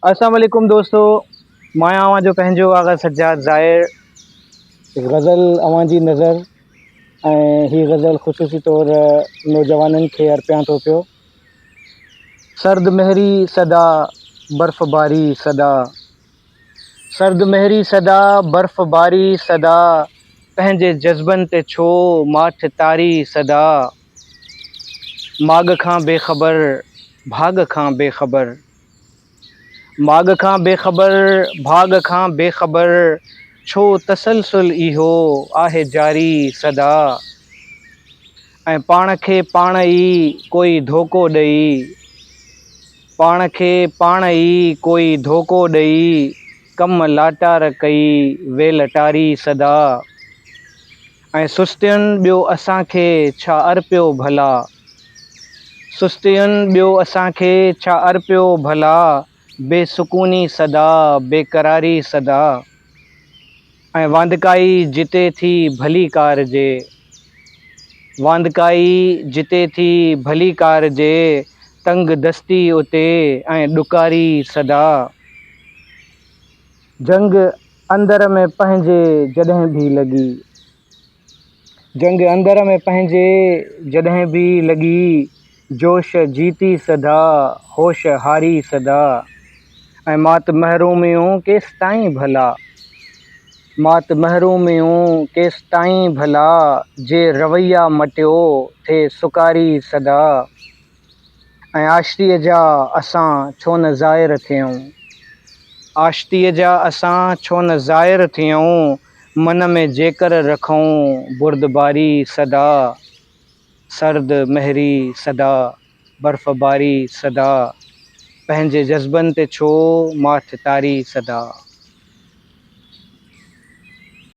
अस्सलाम वालेकुम दोस्तों, मां आवां जो पंहिंजो आगा सज्जाद ज़ाहिर गज़ल अवां जी नज़र ऐं ही गज़ल ख़ुसूसी तौर नौजवाननि खे अर्पियां थो पियो। सर्द महरी सदा बर्फ़बारी सदा, सर्द महरी सदा बर्फ़बारी सदा, पंहिंजे जज़्बनि ते छो माठ तारी सदा। माॻ खां बेख़बर भाॻ खां बेख़बर, माॻ खां बेख़बर भाॻ खां बेख़बर, छो तसलसल इहो आहे जारी सदा। ऐं पाण खे पाण ई कोई धोखो ॾेई, पाण खे पाण ई कोई धोखो ॾेई, कम लाटार कई वेलटारी सदा। ऐं सुस्तियुनि ॿियो असांखे छा अर्पियो भला, सुस्तियुनि ॿियो असांखे छा अर्पियो भला, बेसुकूनी सदा बेक़रारी सदा। ऐं वांदिकाई जिते थी भली कार जे, वांदिकाई जिते थी भली कार जे, तंग दस्ती उते ऐं ॾुकारी सदा। जंग अंदर में पंहिंजे जॾहिं बि लॻी, जंग अंदर में पंहिंजे जॾहिं बि लॻी, जोश जीती सदा होश हारी सदा। ऐं मात महरूमियूं केसि ताईं भला, मात महरूमियूं केसि ताईं भला, जे रवैया मटियो थिए सुकारी सदा। ऐं आशिक़ीअ जा असां छो न ज़ाहिर थियूं, आशिक़ीअ जा असां छो न ज़ाहिर थियूं, मन में जेकर रखूं बुर्दबारी सदा। सर्द महरी सदा बर्फ़बारी सदा, पंहिंजे जज़्बनि ते छो माठ तारी सदा।